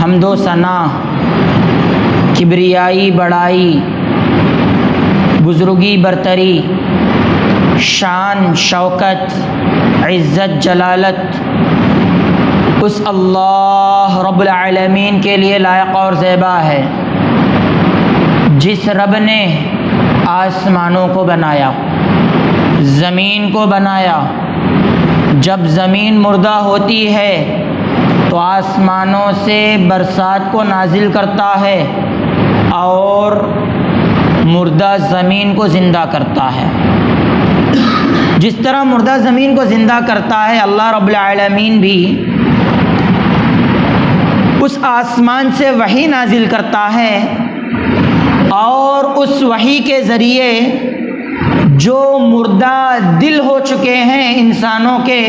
हम्दो सना, किब्रियाई बड़ाई, बुज़ुर्गी बरतरी, शान शौकत, इज़्ज़त जलालत उस अल्लाह रब्बुल आलमीन के लिए लायक और ज़ेबा है जिस रब ने आसमानों को बनाया, ज़मीन को बनाया। जब ज़मीन मुर्दा होती है तो आसमानों से बरसात को नाजिल करता है और मुर्दा ज़मीन को ज़िंदा करता है। जिस तरह मुर्दा ज़मीन को ज़िंदा करता है, अल्लाह रब्बुल आलमीन भी उस आसमान से वही नाजिल करता है और उस वही के ज़रिए जो मुर्दा दिल हो चुके हैं इंसानों के,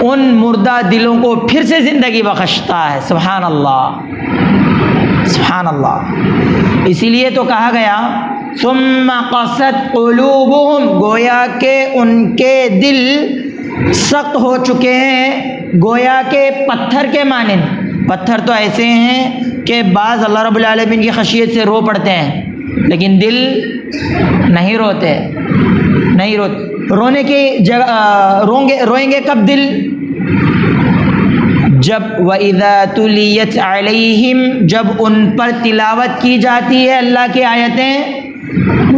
उन मुर्दा दिलों को फिर से ज़िंदगी बख्शता है। सुभान अल्लाह, सुभान अल्लाह। इसीलिए तो कहा गया सुम्मा क़सत क़ुलूबुहुम, गोया के उनके दिल सख्त हो चुके हैं, गोया के पत्थर के मानिंद। पत्थर तो ऐसे हैं कि बाज़ अल्लाह रब्बुल आलमीन की खशियत से रो पड़ते हैं, लेकिन दिल नहीं रोते, नहीं रोते। रोने की जगह रोएंगे कब दिल? जब वइज़ा तुलियत अलैहिम, जब उन पर तिलावत की जाती है अल्लाह की आयतें,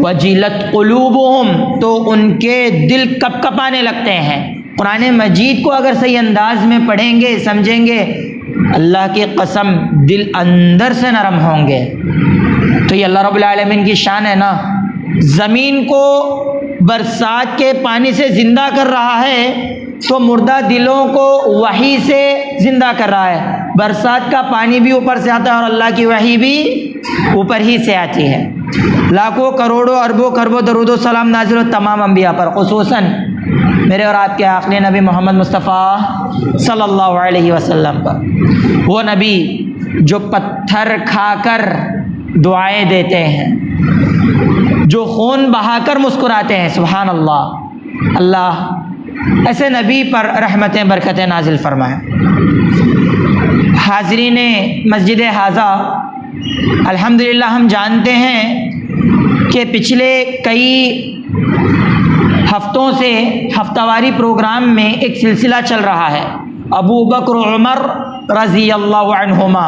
वजिलत क़ुलूबुहुम, तो उनके दिल कपकपाने लगते हैं। कुरान मजीद को अगर सही अंदाज में पढ़ेंगे, समझेंगे, अल्लाह की कसम दिल अंदर से नरम होंगे। तो ये अल्लाह रब्बुल आलमीन की शान है ना। ज़मीन को बरसात के पानी से ज़िंदा कर रहा है तो मुर्दा दिलों को वही से ज़िंदा कर रहा है। बरसात का पानी भी ऊपर से आता है और अल्लाह की वही भी ऊपर ही से आती है। लाखों करोड़ों अरबों खरबों दरूद सलाम नाज़िल हो तमाम अंबिया पर, खुसूसन मेरे और आपके आखिरी नबी मोहम्मद मुस्तफ़ा सल्लल्लाहु अलैहि वसल्लम पर। वो नबी जो पत्थर खाकर दुआएं देते हैं, जो खून बहाकर मुस्कुराते हैं। सुभान अल्लाह। अल्लाह ऐसे नबी पर रहमतें बरकतें नाजिल फरमाए। हाज़रीन मस्जिद हाज़ा, अल्हम्दुलिल्लाह हम जानते हैं कि पिछले कई हफ्तों से हफ्तावारी प्रोग्राम में एक सिलसिला चल रहा है। अबू बकर उमर रज़ी अल्लाहु अन्हुमा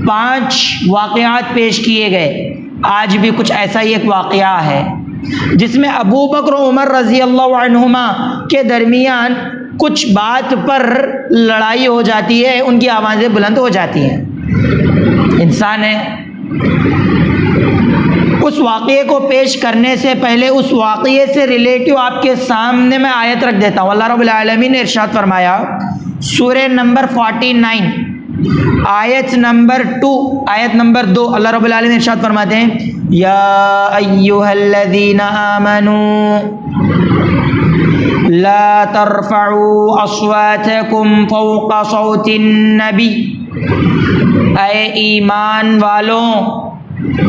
5 वाक़यात पेश किए गए। आज भी कुछ ऐसा ही एक वाक़या है जिसमें अबू बकर उमर रज़ी अल्लाहु अन्हुमा के दरमियान कुछ बात पर लड़ाई हो जाती है, उनकी आवाज़ें बुलंद हो जाती हैं। इंसान है। उस वाक़ये को पेश करने से पहले उस वाक़ये से रिलेटिव आपके सामने मैं आयत रख देता हूँ। अल्लाह रब्बुल आलमीन ने इरशाद फरमाया सूरह नंबर 49 आयत नंबर 2, आयत नंबर 2, अल्लाह रब्बुल आलमीन इरशाद फरमाते हैं या अय्युहल्लज़ीना आमनू ला तरफ़ऊ अस्वातकुम फ़ौक़ा सौतिन नबी, ऐ ईमान वालों,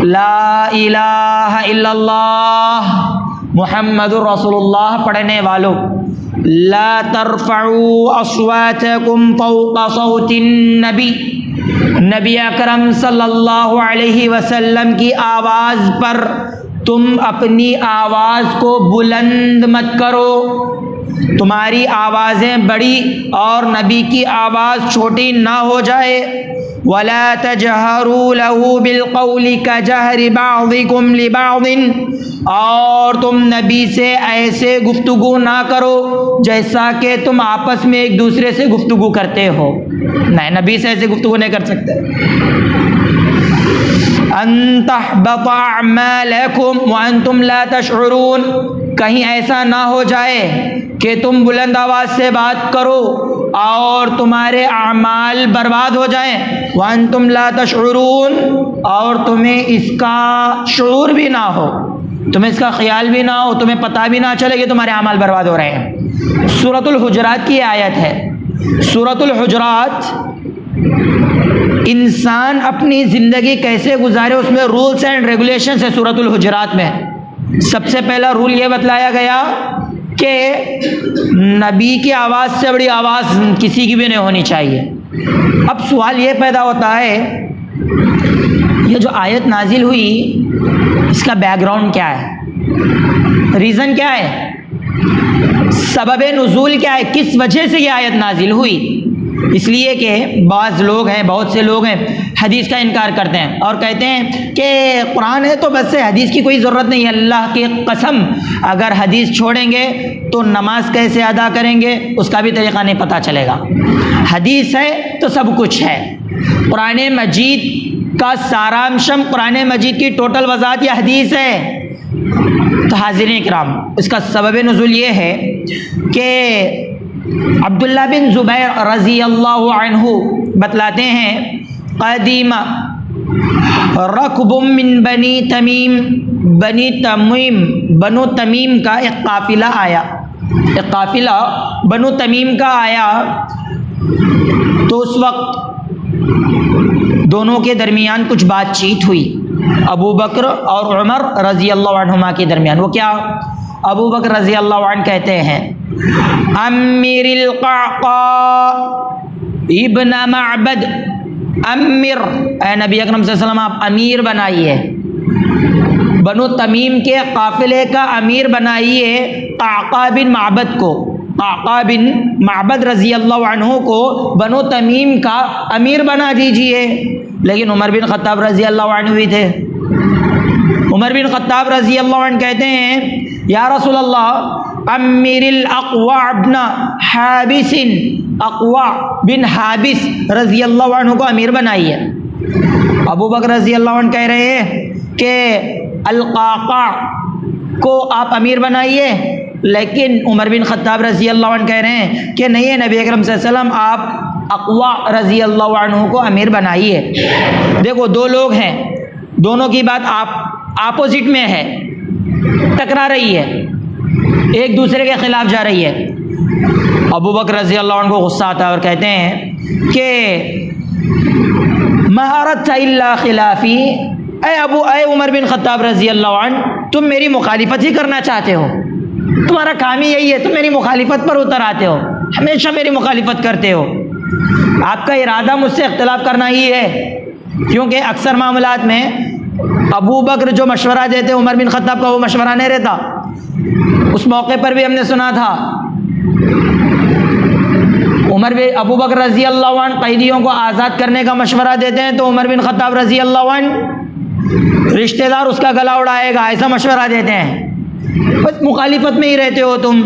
ला इलाहा इल्लल्लाह मुहम्मदुर रसूलुल्लाह पढ़ने वालों, ला तरफ़ऊ अस्वातकुम फ़ौक़ा सौतिन नबी, नबी अकरम सल्लल्लाहु अलैहि वसल्लम की आवाज़ पर तुम अपनी आवाज़ को बुलंद मत करो। तुम्हारी आवाज़ें बड़ी और नबी की आवाज़ छोटी ना हो जाए। वला तजहरू लहू बिलक़ौलि कजहरि बाज़िकुम लिबाज़िन, और तुम नबी से ऐसे गुफ्तगू ना करो जैसा कि तुम आपस में एक दूसरे से गुफ्तगू करते हो। नहीं, नबी से ऐसे गुफ्तगू नहीं कर सकते। अन तहबत अअमालकुम व अंतुम ला तशउरून, कहीं ऐसा ना हो जाए कि तुम बुलंद आवाज़ से बात करो और तुम्हारे अमाल बर्बाद हो जाएं, व अंतुम ला तशउरून, और तुम्हें इसका शऊर भी ना हो, तुम्हें इसका ख्याल भी ना हो, तुम्हें पता भी ना चले कि तुम्हारे अमाल बर्बाद हो रहे हैं। सूरतुल हुजरात की आयत है। सूरतुल हुजरात इंसान अपनी ज़िंदगी कैसे गुजारे उसमें रूल्स एंड रेगुलेशंस है। सूरतुल हुजरात में सबसे पहला रूल ये बतलाया गया कि नबी की आवाज़ से बड़ी आवाज़ किसी की भी नहीं होनी चाहिए। अब सवाल ये पैदा होता है, ये जो आयत नाजिल हुई इसका बैकग्राउंड क्या है, रीज़न क्या है, सबब नुज़ूल क्या है, किस वजह से ये आयत नाजिल हुई। इसलिए कि बाज़ लोग हैं, बहुत से लोग हैं, हदीस का इनकार करते हैं और कहते हैं कि कुरान है तो बस से हदीस की कोई ज़रूरत नहीं है। अल्लाह की कसम, अगर हदीस छोड़ेंगे तो नमाज कैसे अदा करेंगे उसका भी तरीक़ा नहीं पता चलेगा। हदीस है तो सब कुछ है। कुरान मजीद का सारांशम, कुरान मजीद की टोटल वज़ाहत यह हदीस है। तो हाज़िरीन किराम, इसका सबब नुज़ूल ये है कि अब्दुल्ला बिन ज़ुबैर रज़ी अल्लाहु अन्हु बतलाते हैं, क़दीमा रकबुम मिन बनी तमीम, बनु तमीम का एक काफ़िला आया, एक काफ़िला बनु तमीम का आया। तो उस वक्त दोनों के दरमियान कुछ बातचीत हुई, अबू बकर और उमर रज़ी अल्लाहु अन्हुमा के दरमियान। वो क्या? अबू बकर रज़ी अल्लाहु अन्हु कहते हैं, अमीरिल क़अक़ा इब्न मअबद, अमीर, ए नबी अकरम सल्लल्लाहु अलैहि वसल्लम आप अमीर बनाइए, बनु तमीम के काफ़िले का अमीर बनाइए क़अक़ा बिन मअबद को, क़अक़ा बिन मअबद रज़ी अल्लाहु अन्हु को बनु तमीम का अमीर बना दीजिए। लेकिन उमर बिन ख़त्ताब रज़ी अल्लाहु अन्हु भी थे। उमर बिन ख़त्ताब रज़ी अल्लाहु अन्हु कहते हैं, या रसूल अल्लाह, अमीरिल अक़वा इब्न हाबिसिन, अक़वा बिन हाबिस रज़ी अल्लाहु अन्हु को अमीर बनाइए। अबू बकर रज़ी अल्लाहु अन्हु कह रहे हैं कि अल-क़अक़ा को आप अमीर बनाइए, लेकिन उमर बिन ख़त्ताब रज़ी अल्लाहु अन्हु कह रहे हैं कि नहीं है नबी अकरम सल्लल्लाहु अलैहि वसल्लम, आप अक़वा रज़ी अल्लाहु अन्हु को अमीर बनाइए। देखो, दो लोग हैं, दोनों की बात आपोजिट में है, टकरा रही है, एक दूसरे के खिलाफ जा रही है। अबू बकर रज़ी अल्लाहु अन्हु को गुस्सा आता है और कहते हैं कि महारत इल्ला खिलाफी, ऐ उमर बिन ख़त्ताब रज़ी अल्लाहु अन्हु, तुम मेरी मुखालिफत ही करना चाहते हो, तुम्हारा काम ही यही है, तुम मेरी मुखालिफत पर उतर आते हो, हमेशा मेरी मुखालिफत करते हो। आपका इरादा मुझसे इख्तिलाफ करना ही है, क्योंकि अक्सर मामलात में अबू बकर जो मशवरा देते उमर बिन ख़त्ताब का वो मशवरा नहीं रहता। उस मौके पर भी हमने सुना था अबू बकर रज़ी अल्लाहु अन्हु कैदियों को आज़ाद करने का मशवरा देते हैं तो उमर बिन ख़त्ताब रज़ी अल्लाहु अन्हु रिश्तेदार उसका गला उड़ाएगा, ऐसा मशवरा देते हैं। बस मुखालिफत में ही रहते हो तुम।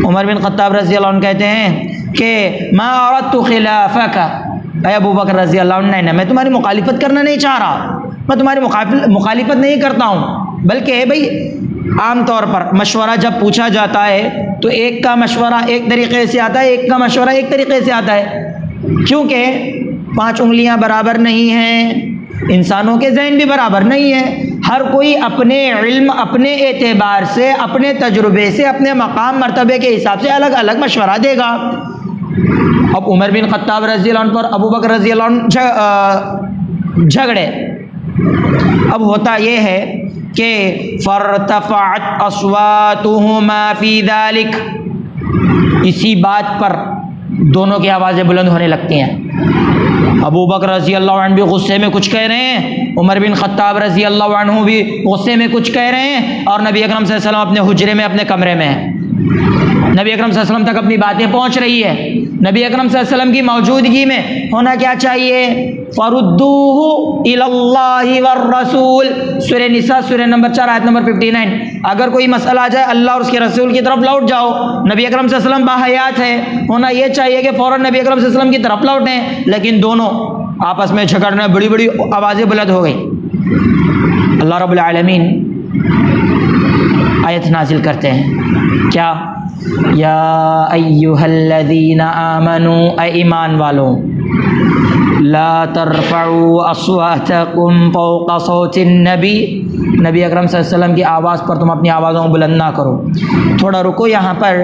उमर बिन ख़त्ताब रज़ी अल्लाहु अन्हु कहते हैं कि मा अरदतु खिलाफका, अबू बकर रज़ी अल्लाहु अन्हु, नहीं, मैं तुम्हारी मुखालिफत करना नहीं चाह रहा, मैं तुम्हारी मुखालिफत नहीं करता हूँ, बल्कि भाई आम तौर पर मशवरा जब पूछा जाता है तो एक का मशवरा एक तरीक़े से आता है, एक का मशवरा एक तरीक़े से आता है, क्योंकि 5 उंगलियां बराबर नहीं हैं, इंसानों के जहन भी बराबर नहीं है, हर कोई अपने इल्म, अपने एतबार से, अपने तजुर्बे से, अपने मकाम मर्तबे के हिसाब से अलग अलग मशवरा देगा। अब उमर बिन ख़त्ताब रज़ी अल्लाहु अन्हु पर अबू बकर रज़ी अल्लाहु अन्हु झगड़े। अब होता ये है कि फ़रतफ़अत अस्वातुहुमा फ़ी ज़ालिक, इसी बात पर दोनों की आवाज़ें बुलंद होने लगती हैं। अबू बकर रज़ी अल्लाहु अन्हु भी गुस्से में कुछ कह रहे हैं, उमर बिन ख़त्ताब रज़ी अल्लाहु अन्हु भी गुस्से में कुछ कह रहे हैं, और नबी अकरम सल्लल्लाहु अलैहि वसल्लम अपने हुजरे में, अपने कमरे में हैं। नबी अकरम सल्लल्लाहु अलैहि वसल्लम तक अपनी बातें पहुँच रही है। नबी अकरम सल्लल्लाहु अलैहि वसल्लम की मौजूदगी में होना क्या चाहिए? फ़रुद्दूहु इलल्लाहि वर रसूल, सूरह निसा सूरह नंबर 4 आयत नंबर 59। अगर कोई मसला आ जाए अल्लाह और उसके रसूल की तरफ लौट जाओ। नबी अकरम सल्लल्लाहु अलैहि वसल्लम बाहयात है, होना ये चाहिए कि फ़ौरन नबी अकरम सल्लल्लाहु अलैहि वसल्लम की तरफ लौटें, लेकिन दोनों आपस में झगड़ना, बड़ी बड़ी आवाज़ें बुलंद हो गई। अल्लाह रब्बुल आलमीन आयत नाजिल करते हैं, क्या? या अय्युहल्लज़ीना आमनू, ऐ ईमान वालों, ला तरफ़ऊ अस्वातकुम फ़ौक़ सौतिन नबी, नबी अकरम सल्लल्लाहु अलैहि वसल्लम की आवाज़ पर तुम अपनी आवाज़ों को बुलंद ना करो। थोड़ा रुको, यहाँ पर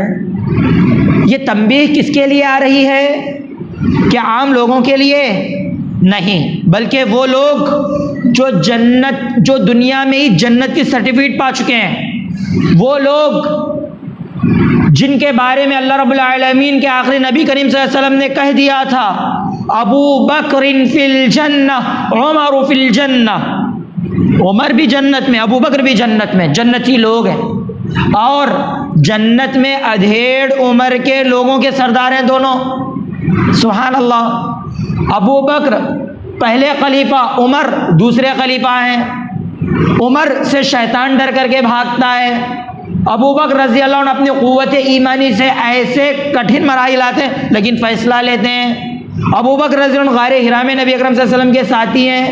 ये तंबीह किसके लिए आ रही है? क्या आम लोगों के लिए? नहीं, बल्कि वो लोग जो दुनिया में ही जन्नत की सर्टिफिकेट पा चुके हैं, वो लोग जिनके बारे में अल्लाह रब्बुल आलमीन के आखिरी नबी करीम सल्लल्लाहु अलैहि वसल्लम ने कह दिया था, अबू बकरिन फिल जन्नह उमर फिल जन्नह, उमर भी जन्नत में, अबू बकर भी जन्नत में, जन्नती लोग हैं। और जन्नत में अधेड़ उम्र के लोगों के सरदार हैं दोनों। सुभान अल्लाह। अबू बकर पहले खलीफा, उमर दूसरे खलीफा हैं। उमर से शैतान डर करके भागता है। अबू बकर रज़ी अल्लाह अन्हु अपनी क़ुव्वत ईमानी से ऐसे कठिन मराहिल आते हैं लेकिन फ़ैसला लेते हैं। अबू बकर रज़ी अल्लाह अन्हु गारे हिरा में नबी अकरम सल्लल्लाहु अलैहि वसल्लम के साथी हैं।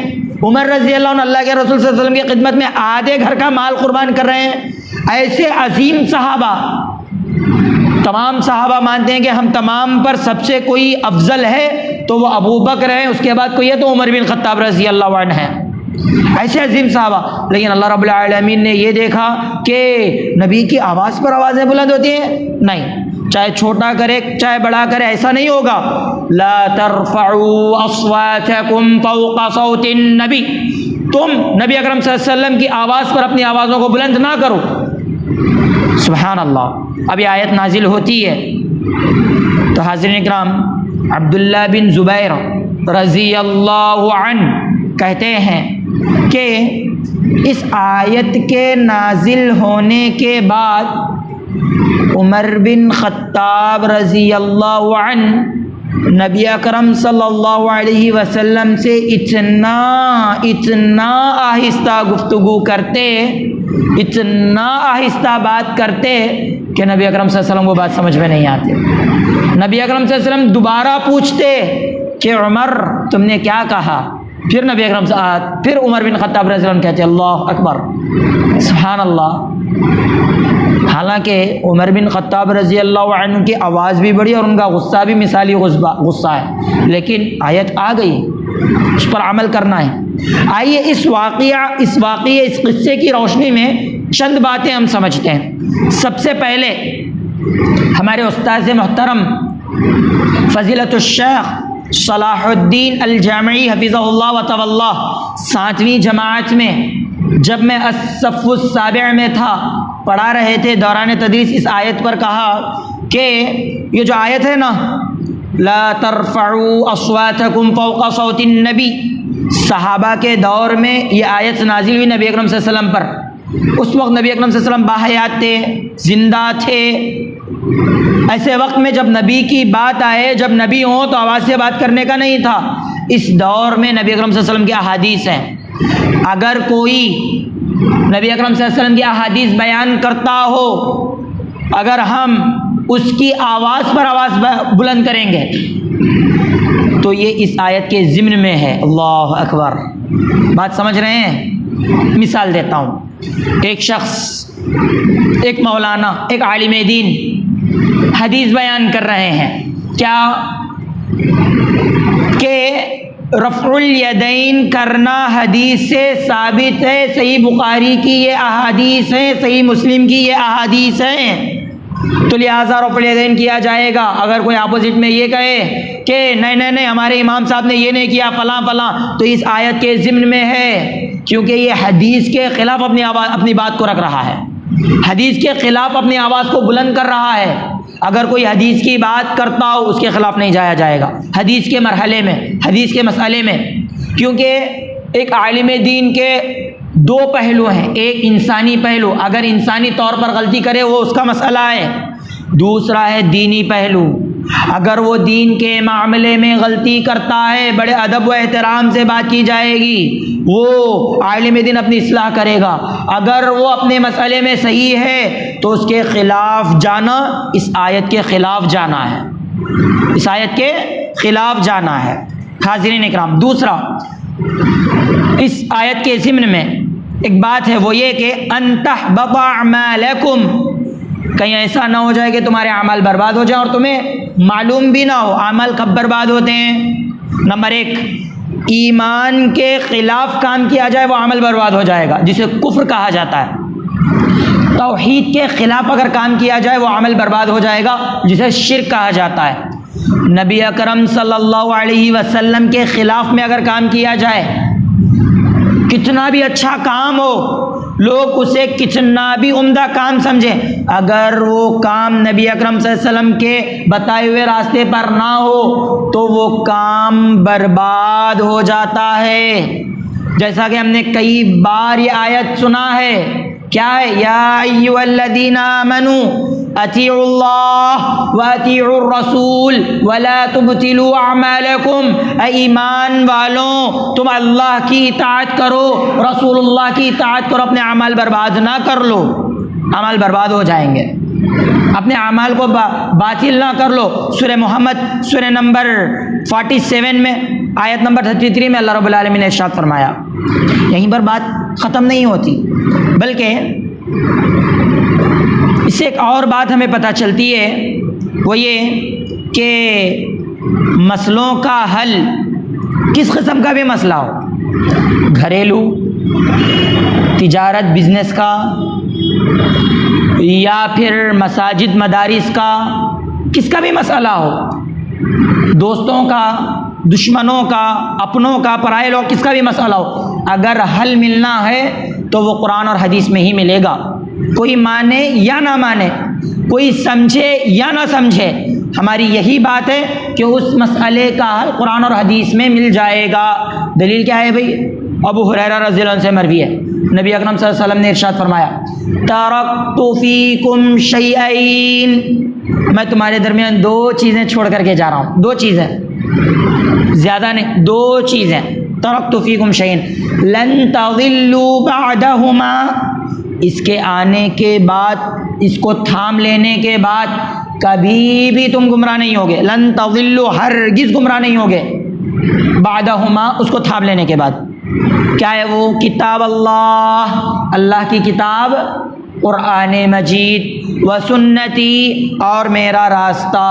उमर रज़ी अल्लाह अन्हु अल्लाह के रसूल सल्लल्लाहु अलैहि वसल्लम की खिदमत में आधे घर का माल कुर्बान कर रहे हैं। ऐसे अजीम सहाबा, तमाम सहाबा मानते हैं कि हम तमाम पर सबसे कोई अफजल है तो वो अबू बकर है, उसके बाद कोई है तो उमर बिन खत्ताब रज़ी अल्लाह अन्हु है। ऐसे अजीम साहबा। लेकिन अल्लाह रब्बुल आलमीन ने ये देखा कि नबी की आवाज़ पर आवाज़ें बुलंद होती हैं, नहीं, चाहे छोटा करे चाहे बड़ा करे, ऐसा नहीं होगा। ला तरफ़ऊ अस्वातकुम फ़ौक़ सौतिन नबी, तुम नबी अकरम सल्लल्लाहु अलैहि वसल्लम की आवाज़ पर अपनी आवाज़ों को बुलंद ना करो। सुभान अल्लाह। अब ये आयत नाजिल होती है तो हाज़िरीन इकराम, अब्दुल्लाह बिन ज़ुबैर रज़ी अल्लाहु अन्हु कहते हैं कि इस आयत के नाजिल होने के बाद उमर बिन ख़त्ताब रज़ी अल्लाहु अन्हु नबी अकरम सल्लल्लाहु अलैहि वसल्लम से इतना आहिस्ता गुफ्तगू करते, इतना आहिस्ता बात करते कि नबी अकरम सल्लल्लाहु अलैहि वसल्लम को बात समझ में नहीं आती। नबी अकरम सल्लल्लाहु अलैहि वसल्लम दोबारा पूछते कि उमर तुमने क्या कहा? फिर नबी अकरम फिर उमर बिन खत्ताब रज़ी अल्लाह अन्हु कहते अल्लाह अकबर, सुभान अल्लाह। हालांकि उमर बिन खत्ताब रज़ी अल्लाह अन्हु की आवाज़ भी बड़ी और उनका गुस्सा भी मिसाली गुस्सा है, लेकिन आयत आ गई, उस पर अमल करना है। आइए इस किस्से की रोशनी में चंद बातें हम समझते हैं। सबसे पहले हमारे उस्ताद मोहतरम फ़ज़ीलतुश शेख सलाहुद्दीन अल-जामिई हफ़िज़हुल्लाह व तवल्लाह 7वीं जमात में जब मैं अस्सफ़ुस साबिअ में था, पढ़ा रहे थे दौरान तदरीस, इस आयत पर कहा कि ये जो आयत है ना, ला तरफ़ऊ अस्वातकुम फ़ौक़ सौतिन नबी, सहाबा के दौर में ये आयत नाजिल हुई नबी अकरम सल्लल्लाहु अलैहि वसल्लम पर। उस वक्त नबी अकरम सल्लल्लाहु अलैहि वसल्लम बाहयात थे, जिंदा थे। ऐसे वक्त में जब नबी की बात आए, जब नबी हो तो आवाज़ से बात करने का नहीं था। इस दौर में नबी अकरम सल्लल्लाहु अलैहि वसल्लम की अहादीस हैं। अगर कोई नबी अकरम सल्लल्लाहु अलैहि वसल्लम की अहादीस बयान करता हो, अगर हम उसकी आवाज़ पर आवाज़ बुलंद करेंगे तो ये इस आयत के ज़िम्न में है। अल्लाह अकबर। बात समझ रहे हैं? मिसाल देता हूँ। एक शख्स, एक मौलाना, एक आलिम दीन हदीस बयान कर रहे हैं, क्या कि रफ़उल यदैन करना हदीस से साबित है, सही बुखारी की ये अहादीस है, सही मुस्लिम की ये अहादीस है, तो लिहाजा रफ़उल यदैन किया जाएगा। अगर कोई अपोजिट में ये कहे कि नहीं नहीं नहीं हमारे इमाम साहब ने ये नहीं किया फ़लाँ फ़लाँ, तो इस आयत के ज़िम्न में है, क्योंकि ये हदीस के ख़िलाफ़ अपनी बात को रख रहा है, हदीस के ख़िलाफ़ अपनी आवाज़ को बुलंद कर रहा है। अगर कोई हदीस की बात करता हो उसके ख़िलाफ़ नहीं जाया जाएगा हदीस के मरहले में, हदीस के मसले में, क्योंकि एक आलिम दीन के दो पहलू हैं। एक इंसानी पहलू, अगर इंसानी तौर पर गलती करे वो उसका मसला है। दूसरा है दीनी पहलू, अगर वो दीन के मामले में गलती करता है, बड़े अदब व एहतराम से बात की जाएगी, वो आलिम दीन अपनी इस्लाह करेगा। अगर वो अपने मसले में सही है तो उसके ख़िलाफ़ जाना इस आयत के ख़िलाफ़ जाना है, इस आयत के ख़िलाफ़ जाना है। हाज़िरीन इकराम, दूसरा इस आयत के ज़िम्न में एक बात है, वो ये कि अन्तहबत अमालकुम, कहीं ऐसा ना हो जाए कि तुम्हारे अमल बर्बाद हो जाए और तुम्हें मालूम भी ना हो। अमल कब बर्बाद होते हैं? नंबर एक, ईमान के ख़िलाफ़ काम किया जाए वो अमल बर्बाद हो जाएगा, जिसे कुफ्र कहा जाता है। तौहीद के ख़िलाफ़ अगर काम किया जाए वो अमल बर्बाद हो जाएगा, जिसे शिर्क कहा जाता है। नबी अकरम सल्लल्लाहु अलैहि वसल्लम के ख़िलाफ़ में अगर काम किया जाए, कितना भी अच्छा काम हो, लोग उसे कितना भी उम्दा काम समझें, अगर वो काम नबी अकरम सल्लल्लाहु अलैहि वसल्लम के बताए हुए रास्ते पर ना हो तो वो काम बर्बाद हो जाता है। जैसा कि हमने कई बार ये आयत सुना है, क्या है? या अय्युहल्लज़ीना आमनू अतीउल्लाह व अतीउर रसूल वला तुबतिलू अमालकुम, ईमान वालों तुम अल्लाह की इताअत करो, रसूलुल्लाह की इताअत करो, अपने अमाल बर्बाद ना कर लो, अमाल बर्बाद हो जाएंगे। अपने अमाल को बातिल ना कर लो। सूरह मोहम्मद सूरह नंबर 47 में आयत नंबर 33 में अल्लाह रब्बुल आलमीन ने इरशाद फरमाया। यहीं पर बात ख़त्म नहीं होती, बल्कि इससे एक और बात हमें पता चलती है, वो ये कि मसलों का हल किस किस्म का भी मसला हो, घरेलू, तिजारत बिजनेस का, या फिर मसाजिद मदारिस का, किसका भी मसला हो, दोस्तों का, दुश्मनों का, अपनों का, पराए लोग, किसका भी मसला हो, अगर हल मिलना है तो वो कुरान और हदीस में ही मिलेगा। कोई माने या ना माने, कोई समझे या ना समझे, हमारी यही बात है कि उस मसले का हल कुरान और हदीस में मिल जाएगा। दलील क्या है भाई? अबू हुरैरा रज़ियल्लाहु अन्हु से मरवी है, नबी अकरम सल्लल्लाहु अलैहि वसल्लम ने इरशाद फरमाया, तरक्तु फीकुम शैअइन, मैं तुम्हारे दरमियान दो चीज़ें छोड़ करके जा रहा हूँ, दो चीज़ें, ज़्यादा नहीं, दो चीज़ें। तरक्तु फीकुम शैअइन लन तज़िल्लू बअदहुमा, इसके आने के बाद, इसको थाम लेने के बाद कभी भी तुम गुमराह नहीं होगे। लन तज़िल्लू, हरगिज़ गुमराह नहीं होगे, बअदहुमा, उसको थाम लेने के बाद। क्या है वो? किताब अल्लाह, अल्लाह की किताब, कुरान मजीद, व सुन्नती, और मेरा रास्ता।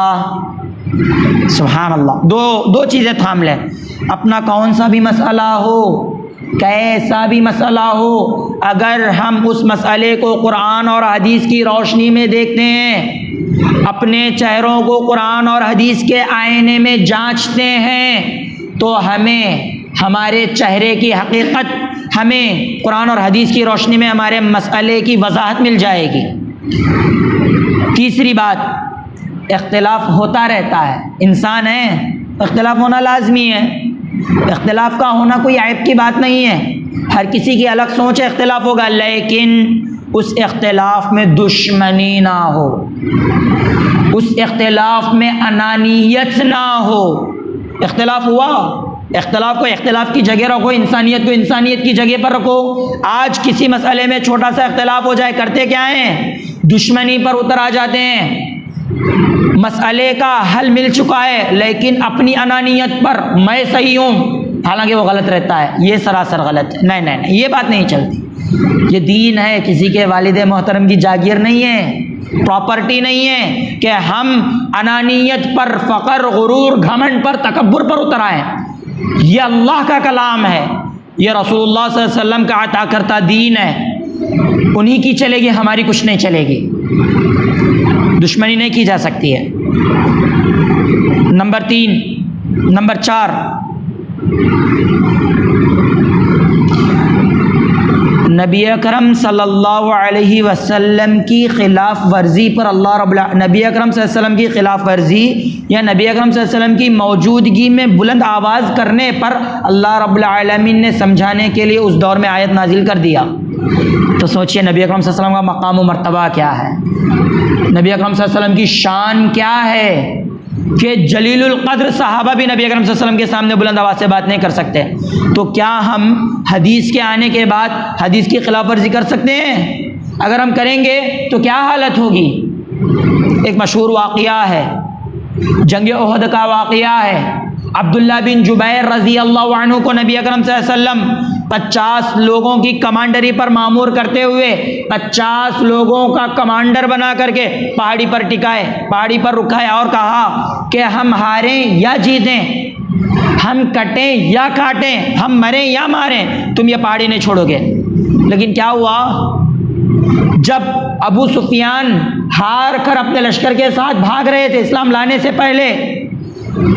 सुभान अल्लाह, दो चीज़ें थाम लें। अपना कौन सा भी मसला हो, कैसा भी मसला हो, अगर हम उस मसले को कुरान और हदीस की रोशनी में देखते हैं, अपने चेहरों को कुरान और हदीस के आईने में जांचते हैं, तो हमें हमारे चेहरे की हकीकत, हमें कुरान और हदीस की रोशनी में हमारे मसले की वजाहत मिल जाएगी। तीसरी बात, इख्तिलाफ होता रहता है, इंसान है, इख्तिलाफ होना लाजमी है, इख्तिलाफ का होना कोई ऐब की बात नहीं है, हर किसी की अलग सोच है, इख्तिलाफ होगा, लेकिन उस इख्तिलाफ में दुश्मनी ना हो, उस इख्तिलाफ में अनानियत ना हो। इख्तिलाफ हुआ, इख्तिलाफ को इख्तिलाफ की जगह रखो, इंसानियत को इंसानियत की जगह पर रखो। आज किसी मसले में छोटा सा इख्तिलाफ हो जाए, करते क्या हैं? दुश्मनी पर उतर आ जाते हैं। मसले का हल मिल चुका है, लेकिन अपनी अनानियत पर, मैं सही हूँ, हालांकि वो गलत रहता है, ये सरासर गलत है। नहीं नहीं नहीं, ये बात नहीं चलती। ये दीन है, किसी के वालिद मोहतरम की जागीर नहीं है, प्रॉपर्टी नहीं है कि हम अनानियत पर, फ़क्र, गुरूर, घमंड पर, तकब्बुर पर उतर आए। ये अल्लाह का कलाम है, ये रसूलुल्लाह सल्लल्लाहु अलैहि वसल्लम का अता करता दीन है, उन्हीं की चलेगी, हमारी कुछ नहीं चलेगी, दुश्मनी नहीं की जा सकती है। नंबर 3, नंबर 4, नबी अकरम सल्लल्लाहु अलैहि वसल्लम की ख़िलाफ़ वर्जी पर नबी अकरम सल्लल्लाहु अलैहि वसल्लम की ख़िलाफ़ वर्जी या नबी अकरम सल्लल्लाहु अलैहि वसल्लम की मौजूदगी में बुलंद आवाज़ करने पर अल्लाह रब्बुल आलमीन ने समझाने के लिए उस दौर में आयत नाजिल कर दिया। तो सोचिए नबी अकरम सल्लल्लाहु अलैहि वसल्लम का मकाम व मर्तबा क्या है, नबी अकरम सल्लल्लाहु अलैहि वसल्लम की शान क्या है कि जलीलुल क़द्र सहाबा भी नबी अकरम सल्लल्लाहु अलैहि वसल्लम के सामने बुलंद आवाज़ से बात नहीं कर सकते। तो क्या हम हदीस के आने के बाद हदीस की खिलाफ वर्जी कर सकते हैं? अगर हम करेंगे तो क्या हालत होगी? एक मशहूर वाक़या है, जंग ओहद का वाक़या है। अब्दुल्ला बिन जुबैर रज़ी अल्लाह अन्हु को नबी अकरम सल्लल्लाहु अलैहि वसल्लम 50 लोगों की कमांडरी पर मामूर करते हुए 50 लोगों का कमांडर बना करके पहाड़ी पर टिकाए, पहाड़ी पर रुकाया और कहा कि हम हारें या जीतें, हम कटें या काटें, हम मरें या मारें, तुम ये पहाड़ी नहीं छोड़ोगे। लेकिन क्या हुआ, जब अबू सुफियान हार कर अपने लश्कर के साथ भाग रहे थे इस्लाम लाने से पहले,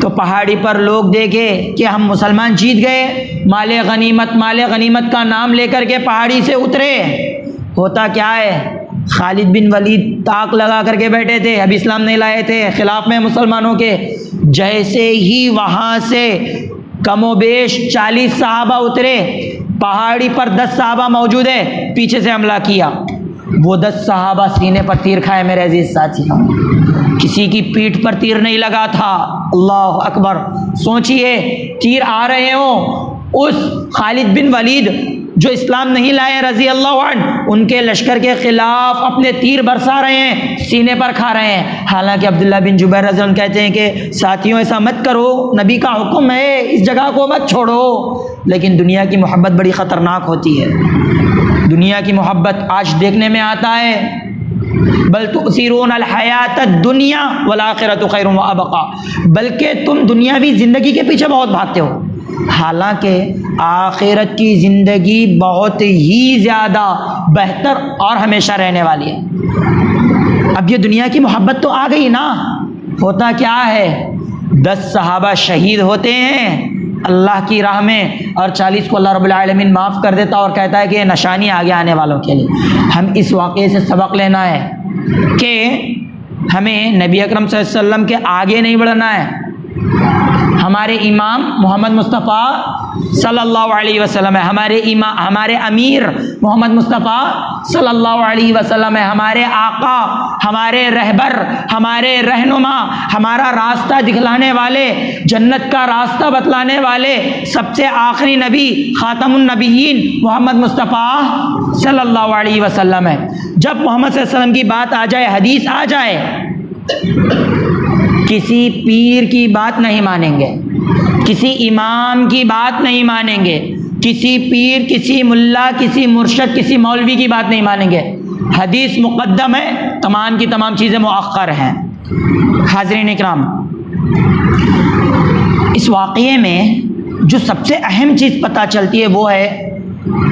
तो पहाड़ी पर लोग देखे कि हम मुसलमान जीत गए, माले गनीमत का नाम लेकर के पहाड़ी से उतरे। होता क्या है, खालिद बिन वलीद ताक लगा करके बैठे थे, अभी इस्लाम नहीं लाए थे, खिलाफ में मुसलमानों के। जैसे ही वहाँ से कमोबेश 40 सहाबा उतरे, पहाड़ी पर 10 सहाबा मौजूद है, पीछे से हमला किया। वो 10 सहाबा सीने पर तीर खाए मेरे अजीज साथियों, किसी की पीठ पर तीर नहीं लगा था। अल्लाह अकबर। सोचिए, तीर आ रहे हो उस खालिद बिन वलीद जो इस्लाम नहीं लाए रज़ी अल्लाह अन्हु, उनके लश्कर के खिलाफ अपने तीर बरसा रहे हैं, सीने पर खा रहे हैं। हालांकि अब्दुल्ला बिन जुबैर रज़ी अल्लाह कहते हैं कि साथियों ऐसा मत करो, नबी का हुक्म है, इस जगह को मत छोड़ो। लेकिन दुनिया की मोहब्बत बड़ी ख़तरनाक होती है। दुनिया की मोहब्बत आज देखने में आता है, बल तुसीरून अल हयात दुनिया वल आखिरतु खैरुम व अबका, बल्कि तुम दुनियावी ज़िंदगी के पीछे बहुत भागते हो, हालांकि आखिरत की ज़िंदगी बहुत ही ज़्यादा बेहतर और हमेशा रहने वाली है। अब ये दुनिया की मोहब्बत तो आ गई ना। होता क्या है, 10 सहाबा शहीद होते हैं अल्लाह की राह में, और 40 को अल्लाह रब्बुल आलमीन माफ़ कर देता और कहता है कि ये निशानी आगे आने वालों के लिए। हम इस वाक़े से सबक लेना है कि हमें नबी अकरम सल्लल्लाहु अलैहि वसल्लम के आगे नहीं बढ़ना है। हमारे इमाम मोहम्मद मुस्तफ़ा सल्लल्लाहु अलैहि वसल्लम है, हमारे अमीर मोहम्मद मुस्तफ़ा सल्लल्लाहु अलैहि वसल्लम है, हमारे आका, हमारे रहबर, हमारे रहनुमा, हमारा रास्ता दिखलाने वाले, जन्नत का रास्ता बतलाने वाले सबसे आखिरी नबी ख़ातमुन नबिय्यीन मोहम्मद मुस्तफ़ा सल्लल्लाहु अलैहि वसल्लम है। जब मोहम्मद सल्लल्लाहु अलैहि वसल्लम की बात आ जाए, हदीस आ जाए, किसी पीर की बात नहीं मानेंगे, किसी इमाम की बात नहीं मानेंगे, किसी पीर, किसी मुल्ला, किसी मुर्शद, किसी मौलवी की बात नहीं मानेंगे। हदीस मुक़द्दम है, तमाम की तमाम चीज़ें मुअख्खर हैं। हाज़रीन इकराम, इस वाक़ये में जो सबसे अहम चीज़ पता चलती है वो है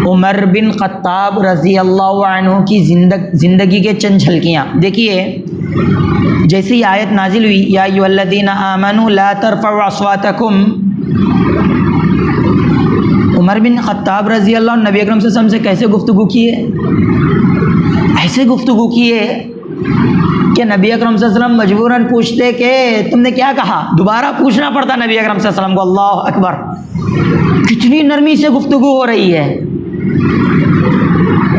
उमर बिन ख़त्ताब रज़ी अल्लाह अन्हु की ज़िंदगी के चंद झलकियाँ। देखिए, जैसे ही आयत नाजिल हुई, या अय्युहल्लज़ीना आमनू ला तरफ़उ अस्वातकुम, उमर बिन ख़त्ताब रज़ी अल्लाह अन्हु नबी अकरम सल्लल्लाहु अलैहि वसल्लम से कैसे गुफ्तगू किए, ऐसे गुफ्तगू किए कि नबी अकरम सल्लल्लाहु अलैहि वसल्लम मजबूरन पूछते कि तुमने क्या कहा, दोबारा पूछना पड़ता नबी अकरम सल्लल्लाहु अलैहि वसल्लम को। अल्लाह अकबर, कितनी नरमी से गुफ्तगू हो रही है,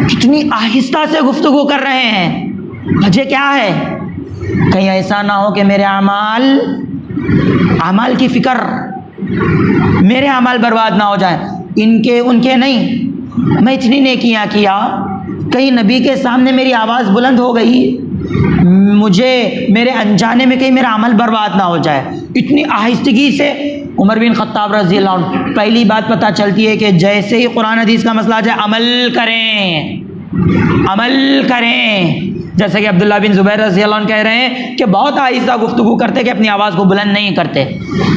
कितनी आहिस्ता से गुफ्तगू कर रहे हैं। वजह क्या है, कहीं ऐसा ना हो कि मेरे अमाल की फ़िक्र, मेरे अमाल बर्बाद ना हो जाए, इनके उनके नहीं। मैं इतनी नेकियां किया, कहीं नबी के सामने मेरी आवाज़ बुलंद हो गई, मुझे मेरे अनजाने में कहीं मेरा अमल बर्बाद ना हो जाए। इतनी आहिस्तगी से उमर बिन ख़त्ताब रज़ी अल्लाह अन्हु। पहली बात पता चलती है कि जैसे ही कुरान हदीस का मसला आ जाए, अमल करें, अमल करें। जैसे कि अब्दुल्ला बिन जुबैर रज़ी अल्लाह अन्हु कह रहे हैं कि बहुत आहिस्ता गुफ्तगू करते कि अपनी आवाज़ को बुलंद नहीं करते।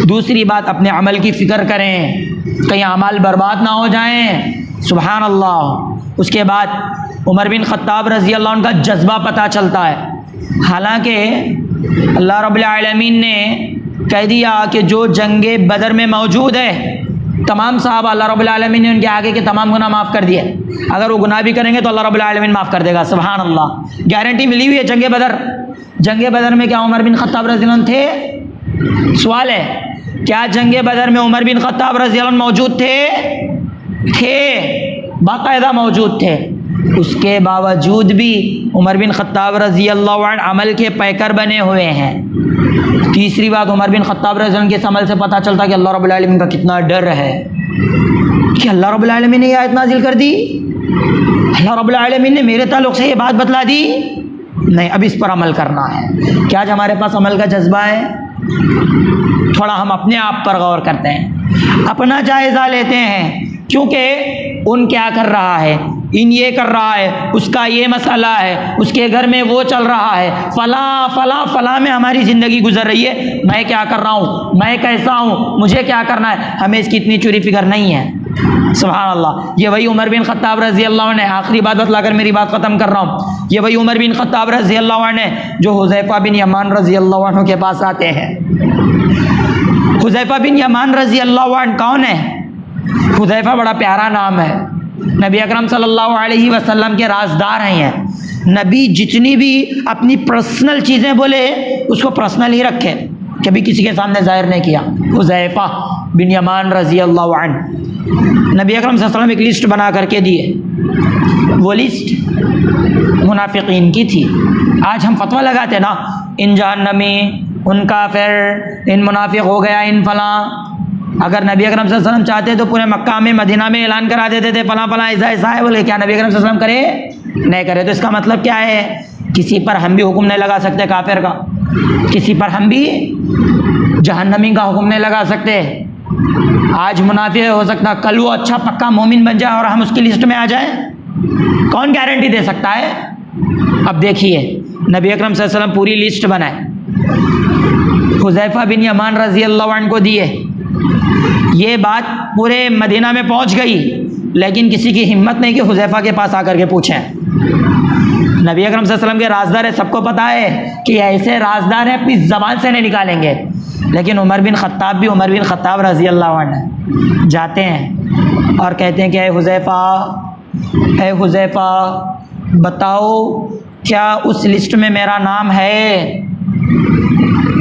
दूसरी बात, अपने अमल की फ़िक्र करें, कहीं अमाल बर्बाद ना हो जाएं। सुबहान अल्लाह। उसके बाद उमर बिन ख़त्ताब रज़ी अल्लाह अन्हु का जज्बा पता चलता है। हालांकि अल्लाह रब्बुल आलमीन ने कह दिया कि जो जंगे बदर में मौजूद है, तमाम साहब अल्लाह रब्बुल आलमीन ने उनके आगे के तमाम गुनाह माफ़ कर दिए। अगर वो गुनाह भी करेंगे तो अल्लाह रब्बुल आलमीन माफ़ कर देगा। सुभान अल्लाह, गारंटी मिली हुई है। जंगे बदर में क्या उमर बिन ख़त्ताब रज़ी अल्लाह अन्हु थे? सवाल है, क्या जंगे बदर में उमर बिन ख़त्ताब रज़ी अल्लाह अन्हु मौजूद थे? बाकायदा मौजूद थे। उसके बावजूद भी उमर बिन ख़त्ताब रज़ी अल्लाह अन्हु अमल के पैकर बने हुए हैं। तीसरी बात, उमर बिन ख़त्ताब रज़ी अल्लाह अन्हु के अमल से पता चलता कि अल्लाह रब्बुल आलमीन का कितना डर है, कि अल्लाह रब्बुल आलमीन ने ये आयत नाजिल कर दी, अल्लाह रब्बुल आलमीन ने मेरे ताल्लुक़ से ये बात बतला दी, नहीं अब इस पर अमल करना है। क्या आज हमारे पास अमल का जज्बा है? थोड़ा हम अपने आप पर गौर करते हैं, अपना जायज़ा लेते हैं, क्योंकि उन क्या कर रहा है, इन ये कर रहा है, उसका ये मसला है, उसके घर में वो चल रहा है, फ़ला फ़ला फ़ला में हमारी ज़िंदगी गुजर रही है, मैं क्या कर रहा हूँ, मैं कैसा हूँ, मुझे क्या करना है, हमें इसकी इतनी चुरी फिक्र नहीं है। सुभान अल्लाह। ये वही उमर बिन खत्ताब रज़ी अल्लाह अन्हु, आखिरी बात बतलाकर मेरी बात ख़त्म कर रहा हूँ, ये वही उमर बिन खत्ताब रज़ी अल्लाह अन्हु जो हुज़ैफ़ा बिन यमान रज़ी अल्लाह अन्हु के पास आते हैं। हुज़ैफ़ा बिन यमान रज़ी अल्लाह अन्हु कौन है? हुज़ैफ़ा बड़ा प्यारा नाम है, नबी अकरम सल्लल्लाहु अलैहि वसल्लम के राज़दार हैं। ये नबी जितनी भी अपनी पर्सनल चीज़ें बोले उसको पर्सनल ही रखे, कभी किसी के सामने ज़ाहिर नहीं किया। हुज़ैफ़ा बिन यमान रज़ी अल्लाह अन्हु नबी अकरम सल्लल्लाहु अलैहि वसल्लम एक लिस्ट बना करके दिए, वो लिस्ट मुनाफिकीन की थी। आज हम फतवा लगाते ना, इन जहन्नमी, उन काफिर, इन मुनाफिक हो गया, इन फला। अगर नबी अकरम सल्लल्लाहु अलैहि वसल्लम चाहते तो पूरे मक्का में, मदीना में ऐलान करा देते थे फला फला ऐसा ऐसा है, बोले क्या नबी अकरम सल्लल्लाहु अलैहि वसल्लम करे? नहीं करे। तो इसका मतलब क्या है? किसी पर हम भी हुक्म नहीं लगा सकते काफिर का, किसी पर हम भी जहन्नमी का हुक्म नहीं लगा सकते। आज मुनाफिक हो सकता, कल वो अच्छा पक्का मोमिन बन जाए और हम उसकी लिस्ट में आ जाए, कौन गारंटी दे सकता है? अब देखिए, नबी अकरम सल्लल्लाहु अलैहि वसल्लम पूरी लिस्ट बनाए, हुज़ैफ़ा बिन यमान रज़ी अल्लाह अन्हु को दिए। ये बात पूरे मदीना में पहुंच गई, लेकिन किसी की हिम्मत नहीं कि हुज़ैफ़ा के पास आकर के पूछें। नबी अकरम सल्लल्लाहु अलैहि वसल्लम के राज़दार है, सबको पता है कि ऐसे राज़दार हैं अपनी ज़बान से नहीं निकालेंगे। लेकिन उमर बिन ख़त्ताब भी, उमर बिन ख़त्ताब रज़ी अल्लाह अन्हु जाते हैं और कहते हैं कि ऐ हुज़ैफ़ा बताओ क्या उस लिस्ट में मेरा नाम है?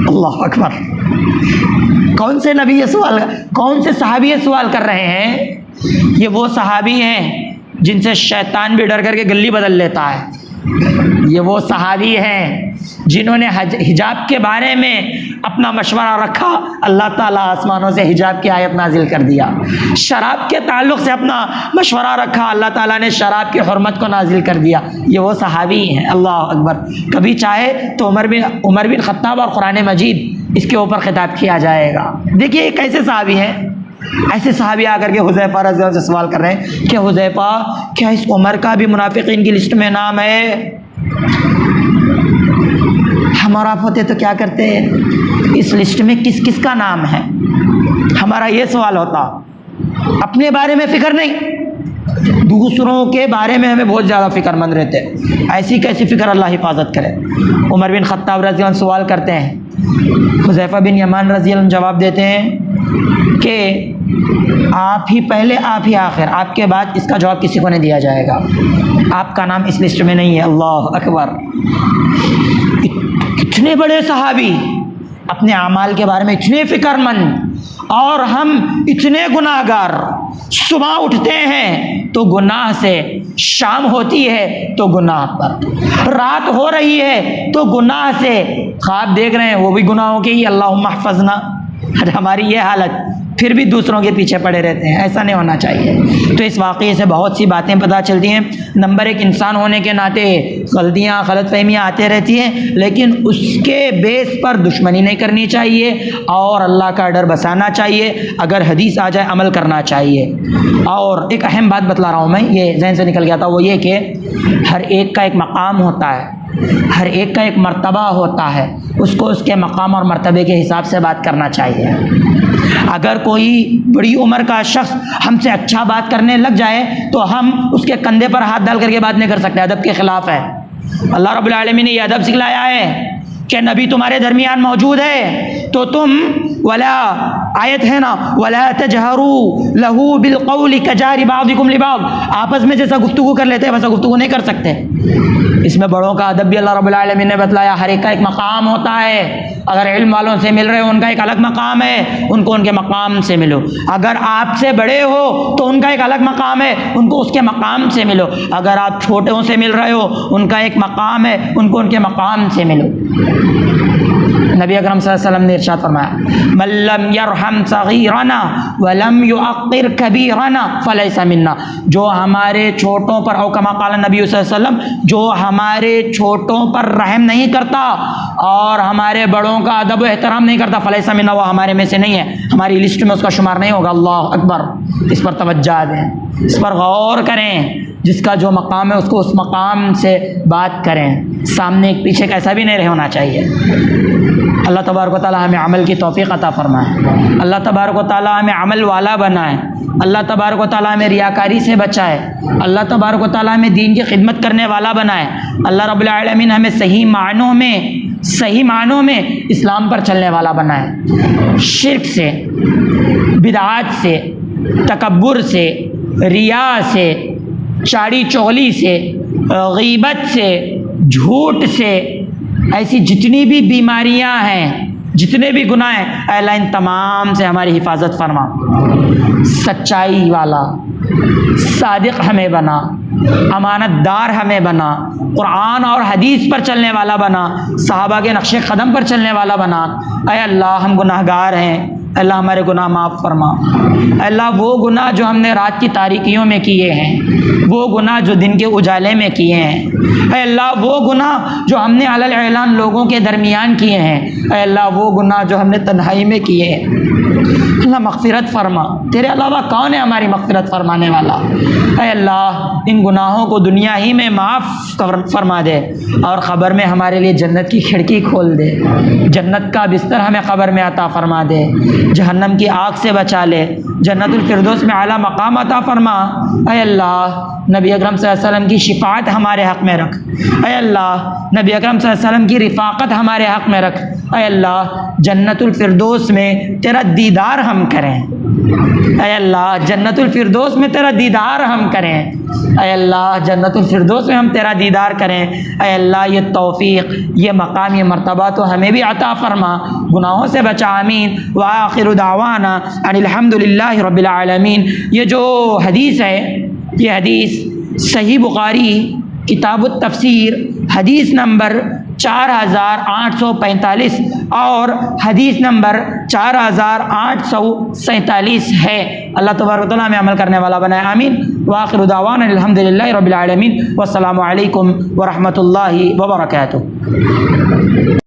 अल्लाह अकबर। कौन से नबी ये सवाल, कौन से सहाबी ये सवाल कर रहे हैं? ये वो सहाबी हैं जिनसे शैतान भी डर करके गली बदल लेता है। ये वो सहाबी हैं जिन्होंने हिजाब के बारे में अपना मशवरा रखा, अल्लाह ताला आसमानों से हिजाब की आयत नाजिल कर दिया। शराब के ताल्लुक़ से अपना मशवरा रखा, अल्लाह ताला ने शराब की हुर्मत को नाजिल कर दिया। ये वो सहाबी हैं। अल्लाह अकबर। कभी चाहे तो उमर बिन ख़त्ताब और कुरान मजीद इसके ऊपर खिताब किया जाएगा। देखिए कैसे सहाबी हैं। ऐसे सहाबी आकर के हुज़ैफ़ा रज़ी अल्लाह से सवाल कर रहे हैं कि हुज़ैफ़ा क्या इस उमर का भी मुनाफिकीन की लिस्ट में नाम है? हमारा होते तो क्या करते हैं, इस लिस्ट में किस किस का नाम है? हमारा ये सवाल होता। अपने बारे में फ़िक्र नहीं, दूसरों के बारे में हमें बहुत ज़्यादा फ़िक्रमंद रहते हैं। ऐसी कैसी फ़िक्र, अल्लाह हिफाजत करे। उमर बिन ख़त्ताब रज़ी अल्लाह सवाल करते हैं, हुज़ैफ़ा बिन यमान रज़ी अल्लाह जवाब देते हैं कि आप ही पहले, आप ही आखिर, आपके बाद इसका जवाब किसी को नहीं दिया जाएगा, आपका नाम इस लिस्ट में नहीं है। अल्लाह अकबर। इतने बड़े सहाबी अपने आमाल के बारे में इतने फ़िक्रमंद, और हम इतने गुनाहगार। सुबह उठते हैं तो गुनाह से, शाम होती है तो गुनाह पर, रात हो रही है तो गुनाह से, ख्वाब देख रहे हैं वो भी गुनाहों के ही। अल्लाहुम्मा हफ़ज़ना। हमारी ये हालत, फिर भी दूसरों के पीछे पड़े रहते हैं। ऐसा नहीं होना चाहिए। तो इस वाक़ये से बहुत सी बातें पता चलती हैं। नंबर एक, इंसान होने के नाते गलतियाँ, गलतफहमियाँ आते रहती हैं, लेकिन उसके बेस पर दुश्मनी नहीं करनी चाहिए और अल्लाह का डर बसाना चाहिए। अगर हदीस आ जाए अमल करना चाहिए। और एक अहम बात बतला रहा हूँ मैं, ये जहन से निकल गया था, वो ये कि हर एक का एक मकाम होता है, हर एक का एक मर्तबा होता है, उसको उसके मकाम और मर्तबे के हिसाब से बात करना चाहिए। अगर कोई बड़ी उम्र का शख्स हमसे अच्छा बात करने लग जाए तो हम उसके कंधे पर हाथ डाल करके बात नहीं कर सकते, अदब के ख़िलाफ़ है। अल्लाह रब्बुल आलमीन ने यह अदब सिखलाया है कि नबी तुम्हारे दरमियान मौजूद है तो तुम, वला आयत है ना, वला तजहरू लहू बिलक़ौलि कजारि बाज़िकुम लिबाज़, आपस में जैसा गुफ्तगू कर लेते हैं वैसा गुफ्तगू नहीं कर सकते। इसमें बड़ों का अदब भी अल्लाह रब्बुल आलमीन ने बतलाया। हर एक का एक मकाम होता है। अगर इल्म वालों से मिल रहे हो उनका एक अलग मकाम है, उनको उनके मकाम से मिलो। अगर आपसे बड़े हो तो उनका एक अलग मकाम है, उनको उसके मकाम से मिलो। अगर आप छोटों से मिल रहे हो उनका एक मकाम है, उनको उनके मकाम से मिलो। नबी अकरम सल्लल्लाहु अलैहि वसल्लम ने इरशाद फरमाया, मल्लम यरहम सगीरना वलम युअक्किर कबीरना फलैसा मिन्ना। जो हमारे छोटों पर, औ कमा क़ाल नबी सल्लल्लाहु अलैहि वसल्लम, जो हमारे छोटों पर रहम नहीं करता और हमारे बड़ों का अदब व एहतराम नहीं करता, फलैसा मिन्ना, वो हमारे में से नहीं है, हमारी लिस्ट में उसका शुमार नहीं होगा। अल्लाह अकबर। इस पर तवज्जो दें, इस पर गौर करें। जिसका जो मकाम है उसको उस मकाम से बात करें, सामने एक पीछे का ऐसा भी नहीं होना चाहिए। अल्लाह तबारक व तआला हमें अमल की तौफीक अता फरमाए। अल्लाह तबारक व तआला हमें अमल वाला बनाए। अल्लाह तबारक व तआला हमें रियाकारी से बचाए। अल्लाह तबारक व तआला हमें दीन की खिदमत करने वाला बनाए। अल्लाह रब्बुल आलमीन हमें सही मानों में इस्लाम पर चलने वाला बनाए। शिर्क से, बिदआत से, तकब्बुर से, रिया से, चाड़ी चोगली से, गीबत से, झूठ से, ऐसी जितनी भी बीमारियां हैं, जितने भी गुनाह हैं, अल्लाह इन तमाम से हमारी हिफाजत फरमा। सच्चाई वाला सादिक हमें बना, अमानतदार हमें बना, कुरान और हदीस पर चलने वाला बना, सहाबा के नक्शे कदम पर चलने वाला बना। ऐ अल्लाह, हम गुनाहगार हैं, अल्लाह हमारे गुनाह माफ़ फरमा। अल्लाह वो गुनाह जो हमने रात की तारीकियों में किए हैं, वो गुनाह जो दिन के उजाले में किए हैं, ऐ अल्लाह वो गुनाह जो हमने अलल ऐलान लोगों के दरमियान किए हैं, ऐ अल्लाह वो गुनाह जो हमने तन्हाई में किए हैं, अल्लाह मग़फ़िरत फरमा। तेरे अलावा कौन है हमारी मग़फ़िरत फरमाने वाला? ऐ अल्लाह इन गुनाहों को दुनिया ही में माफ़ फरमा दे और क़ब्र में हमारे लिए जन्नत की खिड़की खोल दे। जन्नत का बिस्तर हमें क़ब्र में अता फरमा दे। जहन्नम की आग से बचा ले। जन्नतुल फिरदौस में आला मकाम अता फरमा। ऐ अल्लाह नबी अकरम सल्लल्लाहु अलैहि वसल्लम की शिफाअत हमारे हक़ में रख। ऐ अल्लाह नबी अकरम सल्लल्लाहु अलैहि वसल्लम की रिफ़ाक़त हमारे हक़ में रख। ऐ अल्लाह जन्नतुल फिरदौस में तेरा दीदार हम करें। ऐ अल्लाह जन्नतुल फिरदौस में तेरा दीदार हम करें। ऐ अल्लाह जन्नतुल फिरदौस में हम तेरा दीदार करें। ऐ अल्लाह ये तौफ़ीक़, ये मकाम, ये मर्तबा तो हमें भी अता फरमा। गुनाहों से बचा। आमीन। व आखिरु दावाना अनिल हम्दुलिल्लाहि रब्बिल आलमीन। ये जो हदीस है, ये हदीस सही बुखारी किताबुत तफसीर हदीस नंबर 4845 और हदीस नंबर 4847 है। अल्लाह तबारक व तआला हमें अमल करने वाला बनाए। आमीन। व आखिरु दावाना अल्हम्दुलिल्लाहि रब्बिल आलमीन। वस्सलामु अलैकुम व रहमतुल्लाहि व बरकातुहू।